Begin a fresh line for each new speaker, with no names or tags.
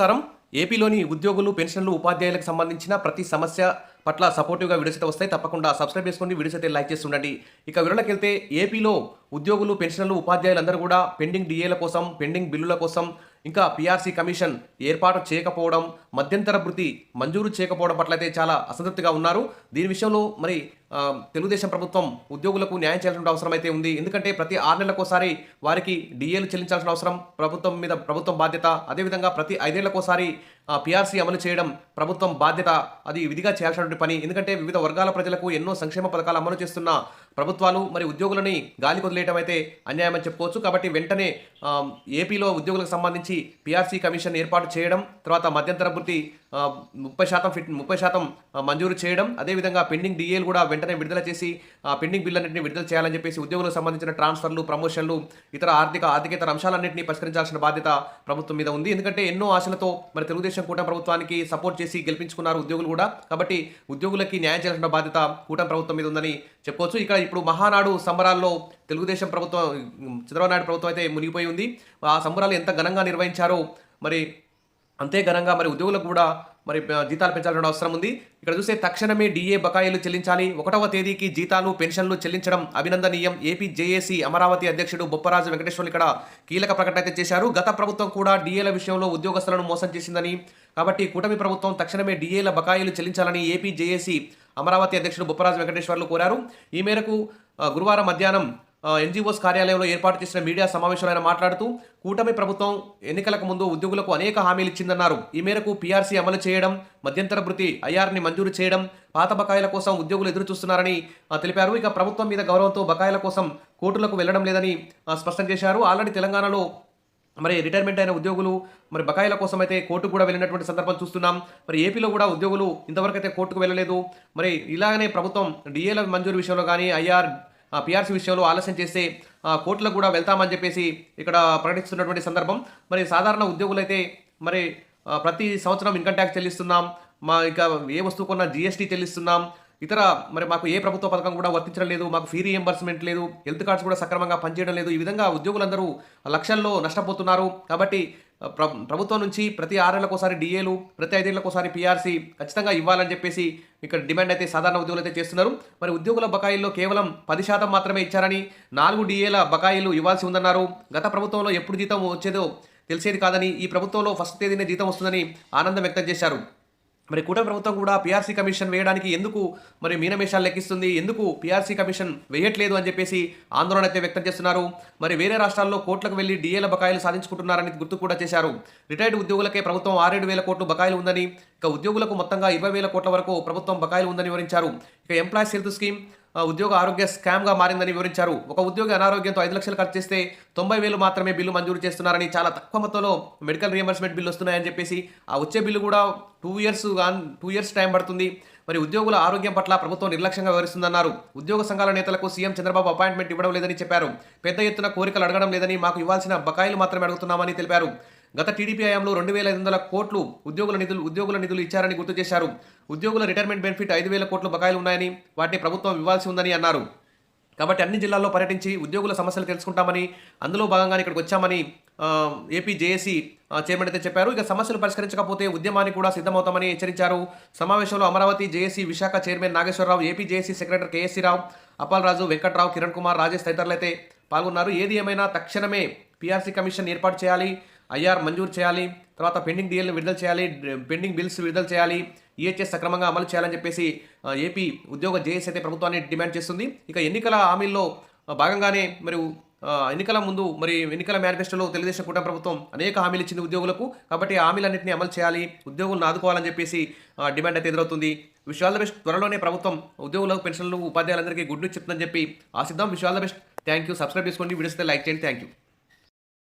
నమస్కారం. ఏపీలోని ఉద్యోగులు, పెన్షన్లు, ఉపాధ్యాయులకు సంబంధించిన ప్రతి సమస్య పట్ల సపోర్టివ్‌గా వీడియోస్ అయితే వస్తాయి. తప్పకుండా సబ్స్క్రైబ్ చేసుకోండి. వీడియోస్ అయితే లైక్ చేసి ఉండండి. ఇక వివరాలకెళ్తే ఏపీలో ఉద్యోగులు, పెన్షనర్లు, ఉపాధ్యాయులందరూ కూడా పెండింగ్ డీఏల కోసం, పెండింగ్ బిల్లుల కోసం, ఇంకా పీఆర్సీ కమిషన్ ఏర్పాటు చేయకపోవడం, మధ్యంతర భృతి మంజూరు చేయకపోవడం పట్ల అయితే చాలా అసంతృప్తిగా ఉన్నారు. దీని విషయంలో మరి తెలుగుదేశం ప్రభుత్వం ఉద్యోగులకు న్యాయం చేయాల్సిన అవసరం అయితే ఉంది. ఎందుకంటే ప్రతి 6 నెలలకోసారి వారికి డీఏలు చెల్లించాల్సిన అవసరం ప్రభుత్వం బాధ్యత. అదేవిధంగా ప్రతి 5 ఏళ్లకోసారి పీఆర్సీ అమలు చేయడం ప్రభుత్వం బాధ్యత. అది విధిగా చేయాల్సినటువంటి పని. ఎందుకంటే వివిధ వర్గాల ప్రజలకు ఎన్నో సంక్షేమ పథకాలు అమలు చేస్తున్న ప్రభుత్వాలు మరి ఉద్యోగులని గాలికి వదిలేయడం అయితే అన్యాయమని చెప్పుకోవచ్చు. కాబట్టి వెంటనే ఏపీలో ఉద్యోగులకు సంబంధించి పీఆర్సీ కమిషన్ ఏర్పాటు చేయడం, తర్వాత మధ్యంతర భృతి 30% మంజూరు చేయడం, అదేవిధంగా పెండింగ్ డీఏలు కూడా వెంటనే విడుదల చేసి పెండింగ్ బిల్లులన్నింటినీ విడుదల చేయాలని చెప్పేసి ఉద్యోగులకు సంబంధించిన ట్రాన్స్ఫర్లు, ప్రమోషన్లు, ఇతర ఆర్థికేతర అంశాలన్నింటినీ పరిష్కరించాల్సిన బాధ్యత ప్రభుత్వం మీద ఉంది. ఎందుకంటే ఎన్నో ఆశలతో మరి తెలుగుదేశం కూటమి ప్రభుత్వానికి సపోర్ట్ చేసి గెలిపించుకున్నారు ఉద్యోగులు కూడా. కాబట్టి ఉద్యోగులకి న్యాయం చేయాల్సిన బాధ్యత కూటమి ప్రభుత్వం మీద ఉందని చెప్పుకోవచ్చు. ఇప్పుడు మహానాడు సంబరాల్లో తెలుగుదేశం ప్రభుత్వం, చంద్రబాబు నాయుడు ప్రభుత్వం అయితే మునిగిపోయి ఉంది. ఆ సంబరాలు ఎంత ఘనంగా నిర్వహించారో మరి అంతే ఘనంగా మరి ఉద్యోగులకు కూడా మరి జీతాలు పెంచాల్సిన అవసరం ఉంది. ఇక్కడ చూస్తే తక్షణమే డీఏ బకాయిలు చెల్లించాలి. 1వ తేదీకి జీతాలు, పెన్షన్లు చెల్లించడం అభినందనీయం. ఏపీ జేఏసీ అమరావతి అధ్యక్షుడు బొప్పరాజు వెంకటేశ్వర్లు ఇక్కడ కీలక ప్రకటన అయితే చేశారు. గత ప్రభుత్వం కూడా డీఏల విషయంలో ఉద్యోగస్తులను మోసం చేసిందని, కాబట్టి కూటమి ప్రభుత్వం తక్షణమే డీఏల బకాయిలు చెల్లించాలని ఏపీ జేఏసీ అమరావతి అధ్యక్షుడు బొప్పరాజు వెంకటేశ్వర్లు కోరారు. ఈ మేరకు గురువారం మధ్యాహ్నం ఎన్జీఓస్ కార్యాలయంలో ఏర్పాటు చేసిన మీడియా సమావేశంలో ఆయన మాట్లాడుతూ, కూటమి ప్రభుత్వం ఎన్నికలకు ముందు ఉద్యోగులకు అనేక హామీలు ఇచ్చిందన్నారు. ఈ మేరకు పీఆర్సీ అమలు చేయడం, మధ్యంతర భృతి ఐఆర్ని మంజూరు చేయడం, పాత బకాయిల కోసం ఉద్యోగులు ఎదురు చూస్తున్నారని తెలిపారు. ఇక ప్రభుత్వం మీద గౌరవంతో బకాయిల కోసం కోర్టులకు వెళ్లడం లేదని స్పష్టం చేశారు. ఆల్రెడీ తెలంగాణలో మరి రిటైర్మెంట్ అయిన ఉద్యోగులు మరి బకాయిల కోసం అయితే కోర్టుకు కూడా వెళ్ళినటువంటి సందర్భం చూస్తున్నాం. మరి ఏపీలో కూడా ఉద్యోగులు ఇంతవరకు అయితే కోర్టుకు వెళ్ళలేదు. మరి ఇలాగనే ప్రభుత్వం డీఏల మంజూరు విషయంలో కానీ, పీఆర్సీ విషయంలో ఆలస్యం చేస్తే కోర్టులకు కూడా వెళ్తామని చెప్పేసి ఇక్కడ ప్రకటిస్తున్నటువంటి సందర్భం. మరి సాధారణ ఉద్యోగులైతే మరి ప్రతి సంవత్సరం ఇన్కమ్ ట్యాక్స్ చెల్లిస్తున్నాం, ఇంకా ఏ వస్తువు కొన్నా జీఎస్టీ చెల్లిస్తున్నాం, ఇతర మరి మాకు ఏ ప్రభుత్వ పథకం కూడా వర్తించడం లేదు, మాకు ఫీ రీఎంబర్స్మెంట్ లేదు, హెల్త్ కార్డ్స్ కూడా సక్రమంగా పనిచేయడం లేదు. ఈ విధంగా ఉద్యోగులందరూ లక్షల్లో నష్టపోతున్నారు. కాబట్టి ప్రభుత్వం నుంచి ప్రతి 6 నెలలకోసారి డీఏలు, ప్రతి 5 ఏళ్లకోసారి పీఆర్సీ ఖచ్చితంగా ఇవ్వాలని చెప్పేసి ఇక్కడ డిమాండ్ అయితే సాధారణ ఉద్యోగులు అయితే చేస్తున్నారు. మరి ఉద్యోగుల బకాయిల్లో కేవలం 10% మాత్రమే ఇచ్చారని, 4 డీఏల బకాయిలు ఇవ్వాల్సి ఉందన్నారు. గత ప్రభుత్వంలో ఎప్పుడు జీతం వచ్చేదో తెలిసేది కాదని, ఈ ప్రభుత్వంలో ఫస్ట్ తేదీనే జీతం వస్తుందని ఆనందం వ్యక్తం చేశారు. మరి కూటమి ప్రభుత్వం కూడా పీఆర్సీ కమిషన్ వేయడానికి ఎందుకు మరి మీనమేషాలు లెక్కిస్తుంది, ఎందుకు పీఆర్సీ కమిషన్ వేయట్లేదు అని చెప్పేసి ఆందోళన అయితే వ్యక్తం చేస్తున్నారు. మరి వేరే రాష్ట్రాల్లో కోట్లకు వెళ్లి డీఏల బకాయిలు సాధించుకుంటున్నారని గుర్తు కూడా చేశారు. రిటైర్డ్ ఉద్యోగులకే ప్రభుత్వం 6-7 కోట్లు బకాయిలు ఉందని, ఇక ఉద్యోగులకు మొత్తంగా 20,000 కోట్ల వరకు ప్రభుత్వం బకాయిలు ఉందని వివరించారు. ఇక ఎంప్లాయీస్ హెల్త్ స్కీమ్ ఉద్యోగ ఆరోగ్య స్కామ్గా మారిందని వివరించారు. ఒక ఉద్యోగి అనారోగ్యంతో 5 లక్షలు ఖర్చు చేస్తే 90,000 మాత్రమే బిల్లు మంజూరు చేస్తున్నారని, చాలా తక్కువ మొత్తంలో మెడికల్ రియంబర్స్మెంట్ బిల్లు వస్తున్నాయని చెప్పేసి ఆ వచ్చే బిల్లు కూడా 2 ఇయర్స్ టైం పడుతుంది. మరి ఉద్యోగుల ఆరోగ్యం పట్ల ప్రభుత్వం నిర్లక్ష్యంగా వ్యవహరిస్తుందన్నారు. ఉద్యోగ సంఘాల నేతలకు సీఎం చంద్రబాబు అపాయింట్మెంట్ ఇవ్వడం లేదని చెప్పారు. పెద్ద ఎత్తున కోరికలు అడగడం లేదని, మాకు ఇవ్వాల్సిన బకాయిలు మాత్రమే అడుగుతున్నామని తెలిపారు. గత టీడీపీ హయాంలో 2,500 కోట్లు ఉద్యోగుల నిధులు ఇచ్చారని గుర్తు చేశారు. ఉద్యోగుల రిటైర్మెంట్ బెనిఫిట్ 5,000 కోట్లు బకాయిలు ఉన్నాయని, వాటిని ప్రభుత్వం ఇవ్వాల్సి ఉందని అన్నారు. కాబట్టి అన్ని జిల్లాల్లో పర్యటించి ఉద్యోగుల సమస్యలు తెలుసుకుంటామని, అందులో భాగంగానే ఇక్కడికి వచ్చామని ఏపీ జేఏసీ చైర్మన్ అయితే చెప్పారు. ఇక సమస్యలు పరిష్కరించకపోతే ఉద్యమానికి కూడా సిద్ధమవుతామని హెచ్చరించారు. సమావేశంలో Amaravati JAC Visakha chairman Nageswararao, AP JAC secretary KSC Rao, Appalaraju, Venkatrao, Kiran Kumar, Rajesh తదితరులు అయితే పాల్గొన్నారు. ఏది ఏమైనా తక్షణమే పీఆర్సీ కమిషన్ ఏర్పాటు చేయాలి, ఐఆర్ మంజూరు చేయాలి, తర్వాత పెండింగ్ డీఎల్ని విడుదల చేయాలి, పెండింగ్ బిల్స్ విడుదల చేయాలి, ఈహెచ్ఎస్ సక్రమంగా అమలు చేయాలని చెప్పేసి ఏపీ ఉద్యోగ జేఏసీ అయితే ప్రభుత్వాన్ని డిమాండ్ చేస్తుంది. ఇక ఎన్నికల హామీల్లో భాగంగానే మరి ఎన్నికల ముందు మరి ఎన్నికల మేనిఫెస్టోలో తెలుగుదేశం కూటమి ప్రభుత్వం అనేక హామీలు ఇచ్చింది ఉద్యోగులకు. కాబట్టి ఆ హామీలన్నింటినీ అమలు చేయాలి, ఉద్యోగులను ఆదుకోవాలని చెప్పేసి డిమాండ్ అయితే ఎదురవుతుంది. Wish all the best. త్వరలోనే ప్రభుత్వం ఉద్యోగులకు, పెన్షన్లు, ఉపాధ్యాయులందరికీ గుడ్ న్యూస్ చెప్తుందని చెప్పి ఆశిద్దాం. Wish all the best. Thank you. Subscribe చేసుకోండి, వీడియోస్ అయితే లైక్ చేయండి. Thank you.